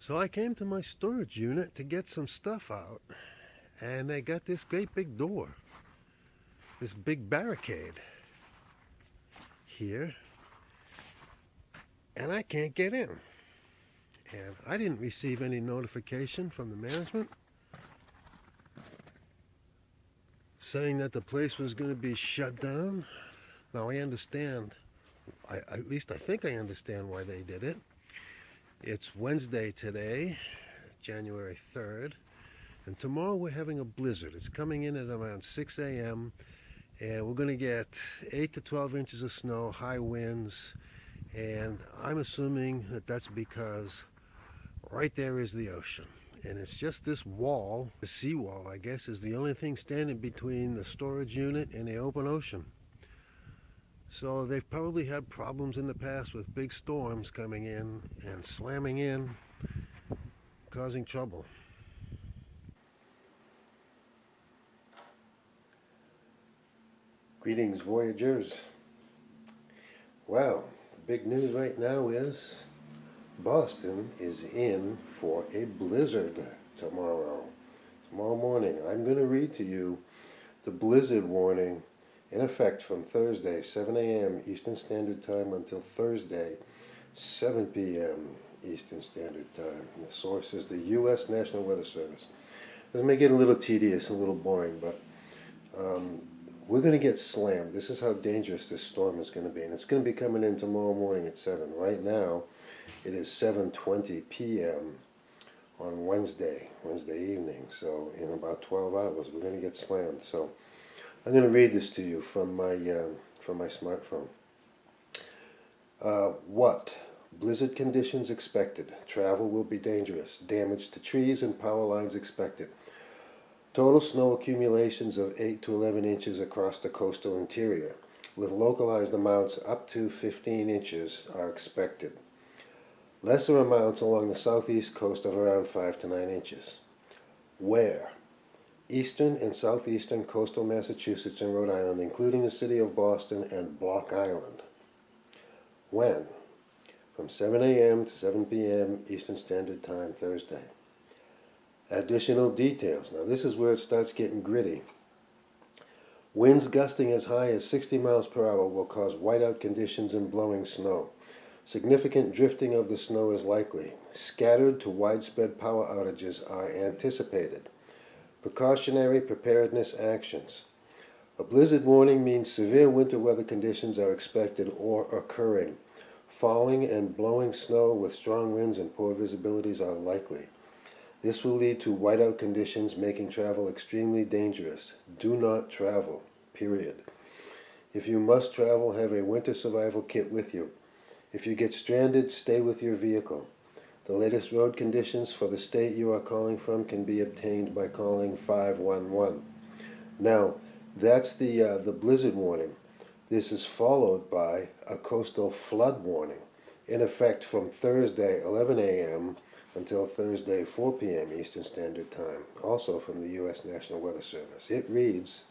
So I came to my storage unit to get some stuff out, and they got this great big door, this big barricade here, and I can't get in. And I didn't receive any notification from the management saying that the place was going to be shut down. Now I understand, at least I think I understand why they did it. It's Wednesday today, January 3rd, and tomorrow we're having a blizzard. It's coming in at around 6 a.m. and we're going to get 8 to 12 inches of snow, high winds, and I'm assuming that that's because right there is the ocean. And it's just this wall, the seawall, I guess, is the only thing standing between the storage unit and the open ocean. So they've probably had problems in the past with big storms coming in and slamming in, causing trouble. Greetings, voyagers. Well, the big news right now is Boston is in for a blizzard tomorrow morning. I'm going to read to you the blizzard warning in effect from Thursday 7 a.m. Eastern Standard Time until Thursday 7 p.m. Eastern Standard Time. The source is the U.S. National Weather Service. This may get a little tedious, a little boring, but we're going to get slammed. This is how dangerous this storm is going to be, and it's going to be coming in tomorrow morning at 7. Right now, it is 7:20 p.m. on Wednesday evening. So in about 12 hours, we're going to get slammed. So I'm going to read this to you from my smartphone. What? Blizzard conditions expected. Travel will be dangerous. Damage to trees and power lines expected. Total snow accumulations of 8 to 11 inches across the coastal interior, with localized amounts up to 15 inches are expected. Lesser amounts along the southeast coast of around 5 to 9 inches. Where? Eastern and southeastern coastal Massachusetts and Rhode Island, including the city of Boston and Block Island. When? From 7 a.m. to 7 p.m. Eastern Standard Time, Thursday. Additional details. Now this is where it starts getting gritty. Winds gusting as high as 60 miles per hour will cause whiteout conditions and blowing snow. Significant drifting of the snow is likely. Scattered to widespread power outages are anticipated. Precautionary preparedness actions. A blizzard warning means severe winter weather conditions are expected or occurring. Falling and blowing snow with strong winds and poor visibilities are likely. This will lead to whiteout conditions, making travel extremely dangerous. Do not travel, period. If you must travel, have a winter survival kit with you. If you get stranded, stay with your vehicle. The latest road conditions for the state you are calling from can be obtained by calling 511. Now, that's the blizzard warning. This is followed by a coastal flood warning, in effect from Thursday 11 a.m. until Thursday 4 p.m. Eastern Standard Time, also from the U.S. National Weather Service. It reads,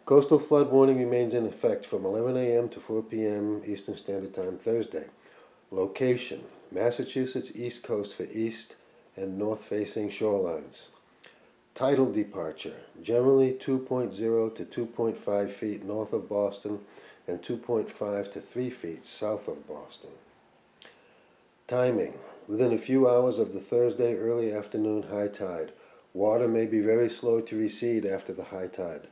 coastal flood warning remains in effect from 11 a.m. to 4 p.m. Eastern Standard Time Thursday. Location, Massachusetts East Coast for east and north-facing shorelines. Tidal departure, generally 2.0 to 2.5 feet north of Boston and 2.5 to 3 feet south of Boston. Timing, within a few hours of the Thursday early afternoon high tide. Water may be very slow to recede after the high tide.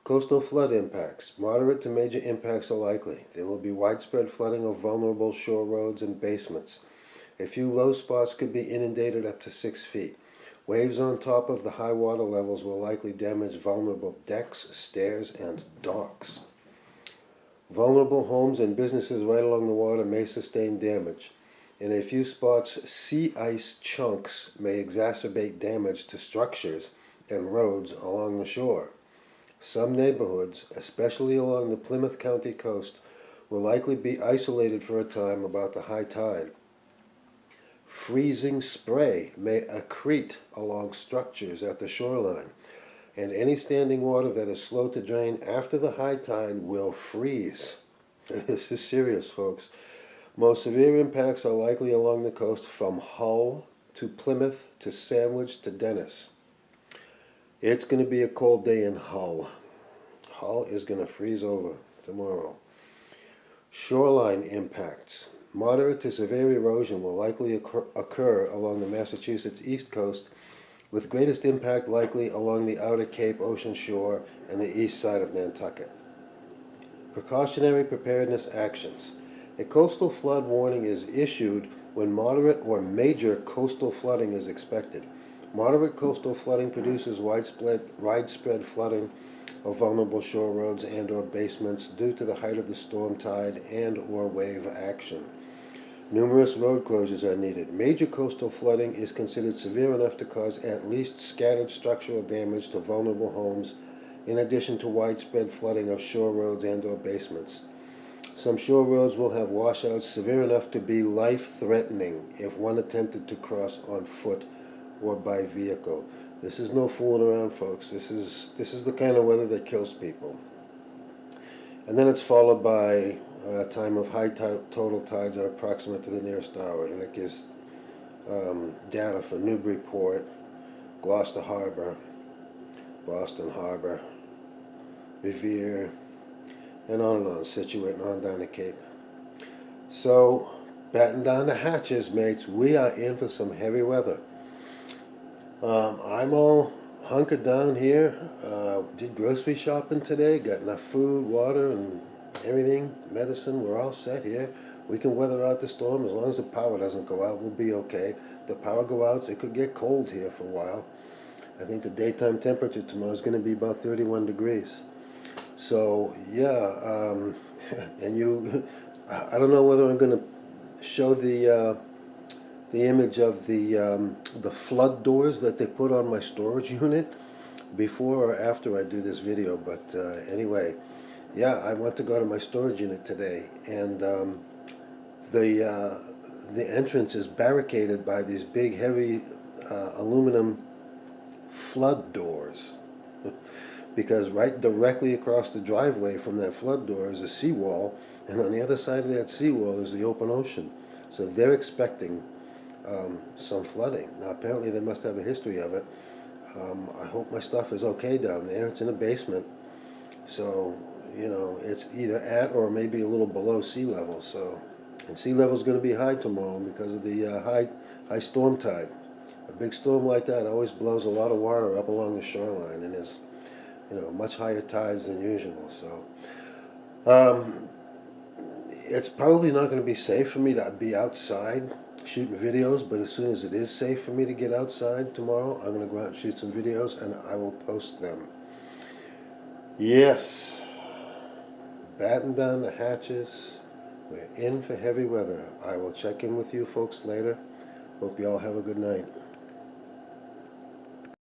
Coastal flood impacts. Moderate to major impacts are likely. There will be widespread flooding of vulnerable shore roads and basements. A few low spots could be inundated up to 6 feet. Waves on top of the high water levels will likely damage vulnerable decks, stairs, and docks. Vulnerable homes and businesses right along the water may sustain damage. In a few spots, sea ice chunks may exacerbate damage to structures and roads along the shore. Some neighborhoods, especially along the Plymouth County coast, will likely be isolated for a time about the high tide. Freezing spray may accrete along structures at the shoreline, and any standing water that is slow to drain after the high tide will freeze. This is serious, folks. Most severe impacts are likely along the coast from Hull to Plymouth to Sandwich to Dennis. It's going to be a cold day in Hull. Hull is going to freeze over tomorrow. Shoreline impacts. Moderate to severe erosion will likely occur along the Massachusetts east coast, with greatest impact likely along the outer Cape ocean shore and the east side of Nantucket. Precautionary preparedness actions. A coastal flood warning is issued when moderate or major coastal flooding is expected. Moderate coastal flooding produces widespread flooding of vulnerable shore roads and or basements due to the height of the storm tide and or wave action. Numerous road closures are needed. Major coastal flooding is considered severe enough to cause at least scattered structural damage to vulnerable homes, in addition to widespread flooding of shore roads and or basements. Some shore roads will have washouts severe enough to be life-threatening if one attempted to cross on foot or by vehicle. This is no fooling around, folks. This is the kind of weather that kills people. And then it's followed by a time of high total tides are approximate to the nearest hour, and it gives data for Newburyport, Gloucester Harbor, Boston Harbor, Revere, and on, Situate, and on down the Cape. So, batten down the hatches, mates. We are in for some heavy weather. I'm all hunkered down here. Did grocery shopping today. Got enough food, water, and everything. Medicine. We're all set here. We can weather out the storm as long as the power doesn't go out. We'll be okay. If the power go out, it could get cold here for a while. I think the daytime temperature tomorrow is going to be about 31 degrees. So yeah, and I don't know whether I'm going to show the image of the flood doors that they put on my storage unit before or after I do this video. But anyway, yeah, I went to go to my storage unit today, and the entrance is barricaded by these big, heavy aluminum flood doors. Because right directly across the driveway from that flood door is a seawall, and on the other side of that seawall is the open ocean. So they're expecting some flooding. Now apparently they must have a history of it. I hope my stuff is okay down there. It's in a basement, so you know it's either at or maybe a little below sea level. So, and sea level is going to be high tomorrow because of the high storm tide. A big storm like that always blows a lot of water up along the shoreline, and is much higher tides than usual. So it's probably not going to be safe for me to be outside shooting videos, but as soon as it is safe for me to get outside tomorrow, I'm going to go out and shoot some videos, and I will post them. Yes, batten down the hatches. We're in for heavy weather. I will check in with you folks later. Hope you all have a good night.